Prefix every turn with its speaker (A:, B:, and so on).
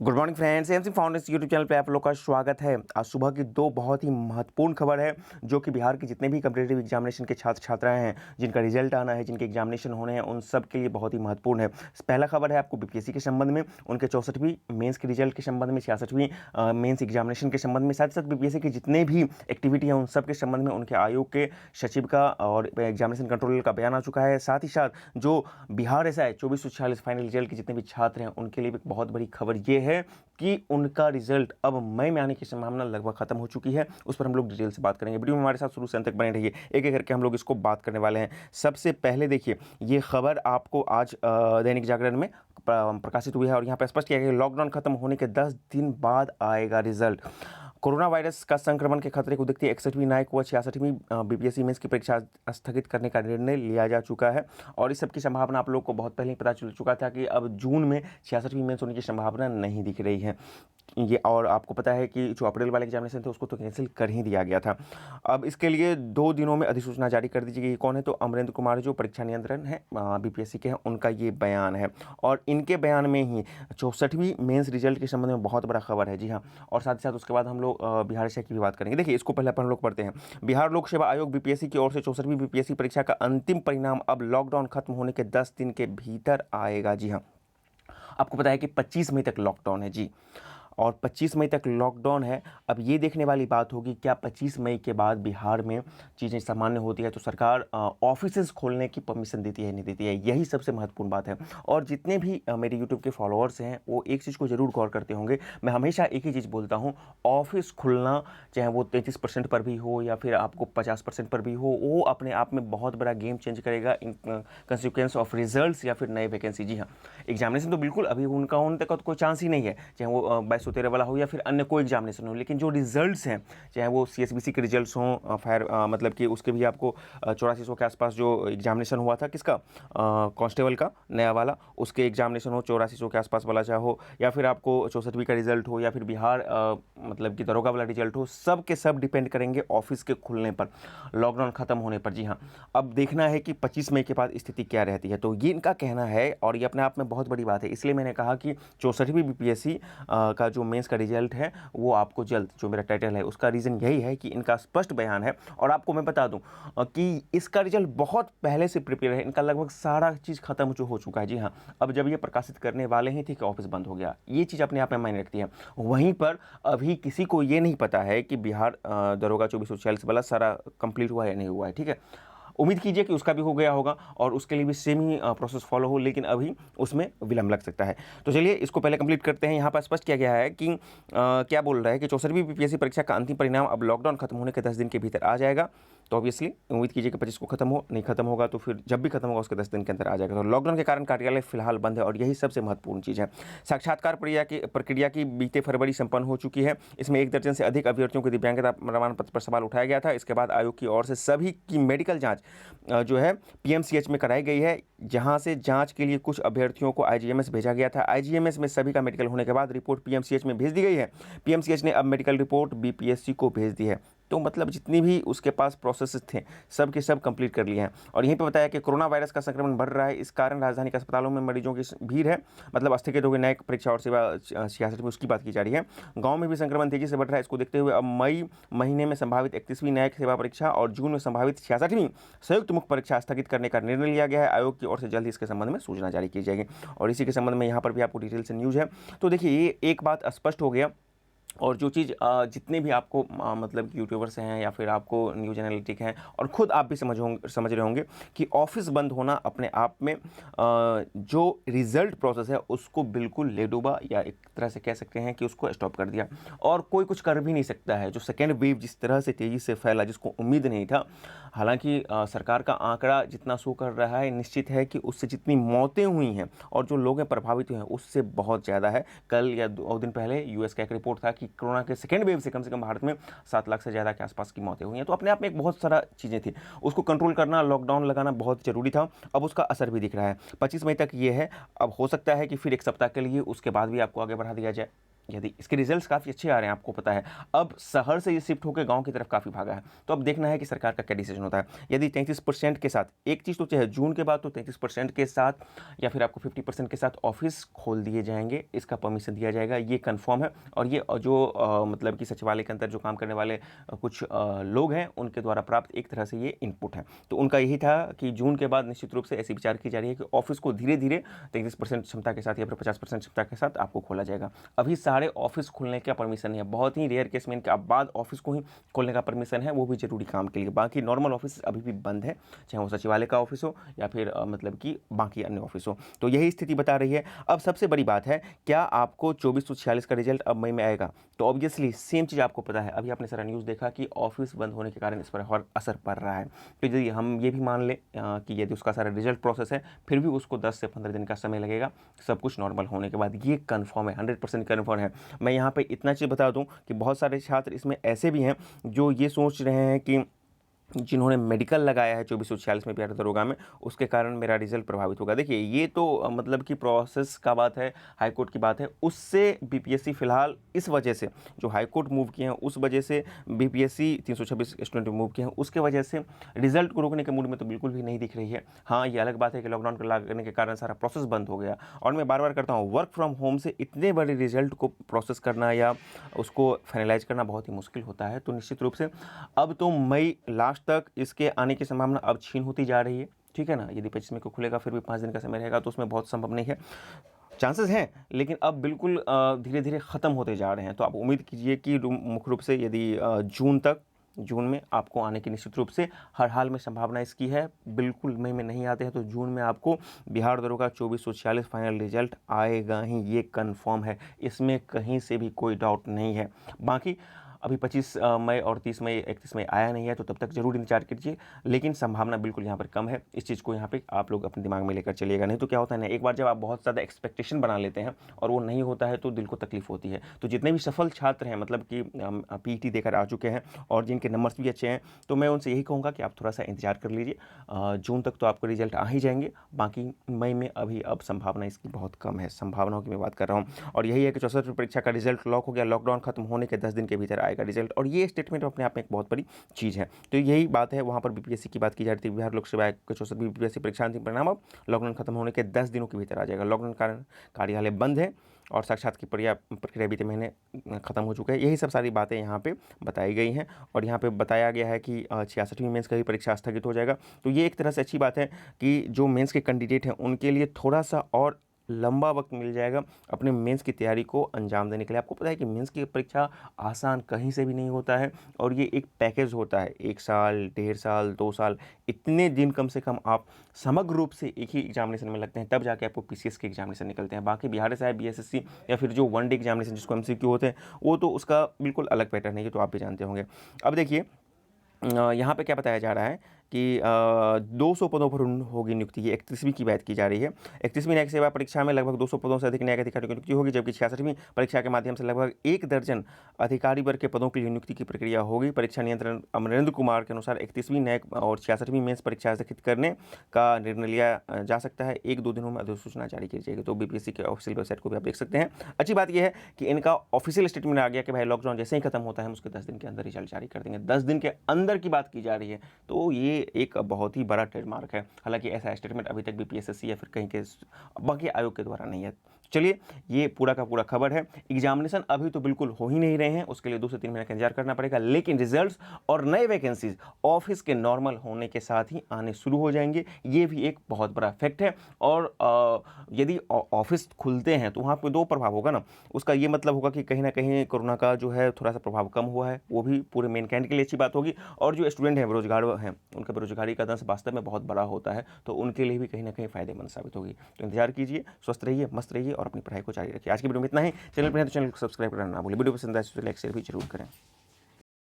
A: Good morning friends, MC foundation YouTube channel पे आप लोग का स्वागत है। आज सुबह की दो बहुत ही महत्वपूर्ण खबर है जो कि बिहार के जितने भी कम्पिटिटिव एग्जामिनेशन के छात्र छात्राएं हैं, जिनका रिजल्ट आना है, जिनके एग्जामिनेशन होने हैं, उन सब के लिए बहुत ही महत्वपूर्ण है। पहला खबर है आपको बीपीएससी के संबंध में, उनके 64वीं मेंस के रिजल्ट के संबंध में, 66वीं मेंस एग्जामिनेशन के संबंध में, साथ ही साथ बीपीएससी की जितने भी एक्टिविटी है उन सब के संबंध में उनके आयोग के सचिव का और एग्जामिनेशन कंट्रोलर का बयान आ चुका है। साथ ही साथ जो बिहार एसआई 2446 फाइनल रिजल्ट के जितने भी छात्र हैं उनके लिए भी बहुत बड़ी खबर ये है कि उनका रिजल्ट अब मई में आने की संभावना लगभग खत्म हो चुकी है। उस पर हम लोग डिटेल से बात करेंगे। वीडियो में हमारे साथ शुरू से अंत तक बने रहिए, एक एक करके हम लोग इसको बात करने वाले हैं। सबसे पहले देखिए, ये खबर आपको आज दैनिक जागरण में प्रकाशित हुई है और यहाँ पर स्पष्ट किया गया कि लॉकडाउन खत्म होने के 10 दिन बाद आएगा रिजल्ट। कोरोना वायरस का संक्रमण के खतरे को देखते 61वीं न्यायिक व 66वीं बीपीएससी मेंस की परीक्षा स्थगित करने का निर्णय लिया जा चुका है और इस सब की संभावना आप लोग को बहुत पहले ही पता चल चुका था कि अब जून में 66वीं मेंस होने की संभावना नहीं दिख रही है ये। और आपको पता है कि जो अप्रैल वाले एग्जामिनेशन थे उसको तो कैंसिल कर ही दिया गया था। अब इसके लिए 2 दिनों में अधिसूचना जारी कर दी गई। कौन है? तो अमरेंद्र कुमार जो परीक्षा नियंत्रण है बीपीएससी के हैं, उनका ये बयान है और इनके बयान में ही 64वीं मेंस रिजल्ट के संबंध में बहुत बड़ा खबर है। जी हाँ, और साथ ही साथ उसके बाद हम लोग बिहार से की भी बात करेंगे। देखिए, इसको पहले अपन हम लोग पढ़ते हैं। बिहार लोक सेवा आयोग बीपीएससी की ओर से 64वीं बीपीएससी परीक्षा का अंतिम परिणाम अब लॉकडाउन खत्म होने के 10 दिन के भीतर आएगा। जी हाँ, आपको पता है कि 25 मई तक लॉकडाउन है जी, और 25 मई तक लॉकडाउन है। अब ये देखने वाली बात होगी क्या 25 मई के बाद बिहार में चीज़ें सामान्य होती है तो सरकार ऑफिसेज खोलने की परमिशन देती है नहीं देती है, यही सबसे महत्वपूर्ण बात है। और जितने भी मेरे यूट्यूब के फॉलोअर्स हैं वो एक चीज़ को ज़रूर गौर करते होंगे, मैं हमेशा एक ही चीज़ बोलता हूँ, ऑफिस खुलना चाहे वो 33% पर भी हो या फिर आपको 50% पर भी हो, वो अपने आप में बहुत बड़ा गेम चेंज करेगा इन कंसिक्वेंस ऑफ रिजल्ट्स या फिर नए वैकेंसी। जी हाँ, एग्जामिनेशन तो बिल्कुल अभी उनका होने तक का तो कोई चांस ही नहीं है, चाहे वो 2213 वाला हो या फिर अन्य कोई एग्जामिनेशन हो, लेकिन जो रिजल्ट्स हैं चाहे वो सीएसबीसी के रिजल्ट्स हों, फायर मतलब कि उसके भी आपको 8400 के आसपास जो एग्जामिनेशन हुआ था किसका, कांस्टेबल का नया वाला, उसके एग्जामिनेशन हो 8400 के आसपास वाला चाहे हो, या फिर आपको 64वीं का रिजल्ट हो या फिर बिहार मतलब कि दरोगा वाला रिजल्ट हो, सब के सब डिपेंड करेंगे ऑफिस के खुलने पर, लॉकडाउन खत्म होने पर। जी हाँ, अब देखना है कि 25 मई के बाद स्थिति क्या रहती है। तो ये इनका कहना है और ये अपने आप में बहुत बड़ी बात है, इसलिए मैंने कहा कि 64वीं बीपीएससी का जो मेंस का रिजल्ट है वो आपको जल्द, जो मेरा टाइटल है उसका रीज़न यही है कि इनका स्पष्ट बयान है। और आपको मैं बता दूं कि इसका रिजल्ट बहुत पहले से प्रिपेयर है, इनका लगभग सारा चीज़ खत्म हो चुका है। जी हाँ, अब जब ये प्रकाशित करने वाले ही थे कि ऑफिस बंद हो गया, ये चीज़ अपने आप में मायने रखती है। वहीं पर अभी किसी को ये नहीं पता है कि बिहार दरोगा 2446 वाला सारा कंप्लीट हुआ या नहीं हुआ है। ठीक है, उम्मीद कीजिए कि उसका भी हो गया होगा और उसके लिए भी सेम ही प्रोसेस फॉलो हो, लेकिन अभी उसमें विलंब लग सकता है। तो चलिए इसको पहले कंप्लीट करते हैं। यहाँ पर स्पष्ट किया गया है कि क्या बोल रहा है कि 64वीं बीपीएससी परीक्षा का अंतिम परिणाम अब लॉकडाउन खत्म होने के 10 दिन के भीतर आ जाएगा। तो ऑब्वियसली उम्मीद कीजिए कि 25 को खत्म हो, नहीं खत्म होगा तो फिर जब भी खत्म होगा उसके 10 दिन के अंदर आ जाएगा। तो लॉकडाउन के कारण कार्यालय फिलहाल बंद है और यही सबसे महत्वपूर्ण चीज़ है। साक्षात्कार प्रक्रिया की बीते फरवरी संपन्न हो चुकी है। इसमें 1 दर्जन से अधिक अभ्यर्थियों को दिव्यांगता प्रमाण पत्र पर सवाल उठाया गया था। इसके बाद आयोग की ओर से सभी की मेडिकल जाँच जो है पीएमसीएच में कराई गई है, जहां से जांच के लिए कुछ अभ्यर्थियों को आईजीएमएस भेजा गया था। आईजीएमएस में सभी का मेडिकल होने के बाद रिपोर्ट पीएमसीएच में भेज दी गई है। पीएमसीएच ने अब मेडिकल रिपोर्ट बीपीएससी को भेज दी है। तो मतलब जितनी भी उसके पास प्रोसेस थे सब के सब कंप्लीट कर लिए हैं। और यहीं पे बताया कि कोरोना वायरस का संक्रमण बढ़ रहा है, इस कारण राजधानी के अस्पतालों में मरीजों की भीड़ है। मतलब स्थगित हो गई न्यायिक परीक्षा और सेवा 66 में, उसकी बात की जा रही है। गाँव में भी संक्रमण तेजी से बढ़ रहा है। इसको देखते हुए अब मई महीने में संभावित 31वीं न्यायिक सेवा परीक्षा और जून में संभावित 66वीं संयुक्त मुख्य परीक्षा स्थगित करने का निर्णय लिया गया है। आयोग की ओर से जल्द ही इसके संबंध में सूचना जारी की जाएगी और इसी के संबंध में यहाँ पर भी आपको डिटेल से न्यूज़ है। तो देखिए, ये एक बात स्पष्ट हो गया। और जो चीज़ जितने भी आपको मतलब यूट्यूबर्स हैं या फिर आपको न्यूज एनालिटिक हैं और ख़ुद आप भी समझ रहे होंगे कि ऑफिस बंद होना अपने आप में जो रिज़ल्ट प्रोसेस है उसको बिल्कुल ले डूबा, या एक तरह से कह सकते हैं कि उसको स्टॉप कर दिया और कोई कुछ कर भी नहीं सकता है। जो सेकेंड वेव जिस तरह से तेज़ी से फैला, जिसको उम्मीद नहीं था, हालांकि सरकार का आंकड़ा जितना शो कर रहा है, निश्चित है कि उससे जितनी मौतें हुई हैं और जो लोग प्रभावित हुए हैं उससे बहुत ज़्यादा है। कल या 2 दिन पहले यूएस का एक रिपोर्ट था कि कोरोना के सेकेंड वेव से कम भारत में 7 लाख से ज़्यादा के आसपास की मौतें हुई हैं। तो अपने आप में एक बहुत सारा चीज़ें थी, उसको कंट्रोल करना, लॉकडाउन लगाना बहुत ज़रूरी था। अब उसका असर भी दिख रहा है। 25 मई तक ये है, अब हो सकता है कि फिर 1 सप्ताह के लिए उसके बाद भी आपको आगे बढ़ा दिया जाए, यदि इसके रिजल्ट्स काफ़ी अच्छे आ रहे हैं, आपको पता है, अब शहर से ये शिफ्ट होकर गांव की तरफ काफ़ी भागा है, तो अब देखना है कि सरकार का क्या डिसीजन होता है। यदि 33% के साथ, एक चीज़ तो चाहे जून के बाद तो 33% के साथ या फिर आपको 50% के साथ ऑफिस खोल दिए जाएंगे, इसका परमिशन दिया जाएगा, ये कन्फर्म है। और ये जो मतलब कि सचिवालय के अंदर जो काम करने वाले कुछ लोग हैं, उनके द्वारा प्राप्त एक तरह से ये इनपुट है। तो उनका यही था कि जून के बाद निश्चित रूप से ऐसी विचार की जा रही है कि ऑफिस को धीरे धीरे 33% क्षमता के साथ या फिर 50% क्षमता के साथ आपको खोला जाएगा। अभी सारे ऑफिस खुलने का परमिशन है, बहुत ही रेयर केस में इनके बाद ऑफिस को ही खोलने का परमिशन है, वो भी जरूरी काम के लिए। बाकी नॉर्मल ऑफिस अभी भी बंद है, चाहे वो सचिवालय का ऑफिस हो या फिर मतलब कि बाकी अन्य ऑफिस हो। तो यही स्थिति बता रही है। अब सबसे बड़ी बात है, क्या आपको 2446 का रिजल्ट अब मई में आएगा? तो ऑब्वियसली सेम चीज़ आपको पता है, अभी आपने सारा न्यूज़ देखा कि ऑफिस बंद होने के कारण इस पर और असर पड़ रहा है। तो यदि हम ये भी मान लें कि यदि उसका सारा रिजल्ट प्रोसेस है, फिर भी उसको 10 से 15 दिन का समय लगेगा सब कुछ नॉर्मल होने के बाद। ये कन्फर्म है, 100% कन्फर्म है। मैं यहाँ पे इतना चीज़ बता दूँ कि बहुत सारे छात्र इसमें ऐसे भी हैं जो ये सोच रहे हैं कि जिन्होंने मेडिकल लगाया है 2446 में बिहार दरोगा में, उसके कारण मेरा रिजल्ट प्रभावित होगा। देखिए, ये तो मतलब कि प्रोसेस का बात है, हाई कोर्ट की बात है, उससे बीपीएससी फिलहाल इस वजह से जो हाई कोर्ट मूव किए हैं, उस वजह से बीपीएससी 326 स्टूडेंट मूव किए हैं, उसके वजह से रिजल्ट को रोकने के मूड में तो बिल्कुल भी नहीं दिख रही है। हाँ, ये अलग बात है कि लॉकडाउन को लागू के कारण सारा प्रोसेस बंद हो गया। और मैं बार बार करता हूँ, वर्क फ्रॉम होम से इतने बड़े रिजल्ट को प्रोसेस करना या उसको फाइनलाइज करना बहुत ही मुश्किल होता है। तो निश्चित रूप से अब तो मई लास्ट तक इसके आने की संभावना अब छीन होती जा रही है, ठीक है ना। यदि 25 मई को खुलेगा, फिर भी 5 दिन का समय रहेगा, तो उसमें बहुत संभव नहीं है, चांसेस हैं, लेकिन अब बिल्कुल धीरे धीरे ख़त्म होते जा रहे हैं। तो आप उम्मीद कीजिए कि मुख्य रूप से यदि जून में आपको आने की निश्चित रूप से हर हाल में संभावना इसकी है। बिल्कुल मई में नहीं आते हैं तो जून में आपको बिहार दरोगा 2446 फाइनल रिजल्ट आएगा ही, ये कंफर्म है, इसमें कहीं से भी कोई डाउट नहीं है। बाकी अभी 25 मई और 30 मई 31 मई आया नहीं है, तो तब तक जरूर इंतजार कीजिए, लेकिन संभावना बिल्कुल यहाँ पर कम है। इस चीज़ को यहाँ पे आप लोग अपने दिमाग में लेकर चलिएगा। नहीं तो क्या होता है ना, एक बार जब आप बहुत ज़्यादा एक्सपेक्टेशन बना लेते हैं और वो नहीं होता है तो दिल को तकलीफ होती है। तो जितने भी सफल छात्र हैं, मतलब कि पीईटी देकर आ चुके हैं और जिनके नंबर्स भी अच्छे हैं, तो मैं उनसे यही कहूँगा कि आप थोड़ा सा इंतजार कर लीजिए। जून तक तो आपको रिजल्ट आ ही जाएंगे, बाकी मई में अभी अब संभावना इसकी बहुत कम है, संभावनाओं की मैं बात कर रहा हूँ। और यही है कि 64वीं परीक्षा का रिजल्ट लॉक हो गया, लॉकडाउन खत्म होने के 10 दिन के भीतर आएगा रिजल्ट, और ये स्टेटमेंट अपने आप में एक बहुत बड़ी चीज़ है। तो यही बात है, वहाँ पर बीपीएससी की बात की जा रही थी, बिहार लोक सेवा आयोग के 64वीं बीपीएससी परीक्षा अंतिम परिणाम अब लॉकडाउन खत्म होने के 10 दिनों के भीतर आ जाएगा। लॉकडाउन कारण कार्यालय बंद है और साक्षात की प्रक्रिया बीते महीने खत्म हो चुका है। यही सब सारी बातें यहाँ पे बताई गई हैं और यहाँ पे बताया गया है कि 66वीं मेंस का भी परीक्षा स्थगित हो जाएगा। तो ये एक तरह से अच्छी बात है कि जो मेंस के कैंडिडेट हैं उनके लिए थोड़ा सा और लंबा वक्त मिल जाएगा अपने मेंस की तैयारी को अंजाम देने के लिए। आपको पता है कि मेंस की परीक्षा आसान कहीं से भी नहीं होता है और ये एक पैकेज होता है, 1 साल, 1.5 साल, 2 साल, इतने दिन कम से कम आप समग्र रूप से एक ही एग्जामिनेशन में लगते हैं, तब जाके आपको पीसीएस के एग्जामिनेशन निकलते हैं। बाकी बिहार से बीएसएससी या फिर जो वन डे एग्जामिनेशन जिसको एमसीक्यू होते हैं, वो तो उसका बिल्कुल अलग पैटर्न है, ये तो आप भी जानते होंगे। अब देखिए, यहाँ पे क्या बताया जा रहा है कि 200 पदों पर होगी नियुक्ति, ये 31वीं की बात की जा रही है। 31वीं न्यायिक सेवा परीक्षा में लगभग 200 पदों से अधिक न्यायिक अधिकारियों की नियुक्ति होगी, जबकि 66वीं परीक्षा के माध्यम से लगभग 1 दर्जन अधिकारी वर्ग के पदों के लिए नियुक्ति की प्रक्रिया होगी। परीक्षा नियंत्रण अमरेंद्र कुमार के अनुसार 31वीं न्यायिक और 66वीं मेंस परीक्षा स्थगित करने का निर्णय लिया जा सकता है। 1-2 दिनों में अधिसूचना जारी की जाएगी। तो बीपीएससी के ऑफिशियल वेबसाइट को भी आप देख सकते हैं। अच्छी बात यह है कि इनका ऑफिशियल स्टेटमेंट आ गया कि भाई लॉकडाउन जैसे ही खत्म होता है हम उसके 10 दिन के अंदर रिजल्ट जारी कर देंगे। 10 दिन के अंदर की बात की जा रही है, तो ये एक बहुत ही बड़ा ट्रेडमार्क है। हालांकि ऐसा स्टेटमेंट अभी तक बीपीएससी या फिर कहीं के बाकी आयोग के द्वारा नहीं है। चलिए, ये पूरा का पूरा खबर है। एग्जामिनेशन अभी तो बिल्कुल हो ही नहीं रहे हैं, उसके लिए 2 से 3 महीने का इंतजार करना पड़ेगा, लेकिन रिजल्ट्स और नए वैकेंसीज ऑफिस के नॉर्मल होने के साथ ही आने शुरू हो जाएंगे। ये भी एक बहुत बड़ा फैक्ट है। और यदि ऑफिस खुलते हैं तो वहाँ पर 2 प्रभाव होगा ना। उसका ये मतलब होगा कि कहीं ना कहीं कोरोना का जो है थोड़ा सा प्रभाव कम हुआ है, वो भी पूरे मेन कैंड के लिए अच्छी बात होगी। और जो स्टूडेंट हैं, बेरोजगार हैं, उनका बेरोजगारी का दंश वास्तव में बहुत बड़ा होता है, तो उनके लिए भी कहीं ना कहीं फायदेमंद साबित होगी। तो इंतजार कीजिए, स्वस्थ रहिए, मस्त रहिए और अपनी पढ़ाई को जारी रखिए। आज की वीडियो में इतना ही। चैनल पर हैं तो चैनल को सब्सक्राइब करना ना भूलिए। वीडियो पसंद आए तो लाइक शेयर भी जरूर करें।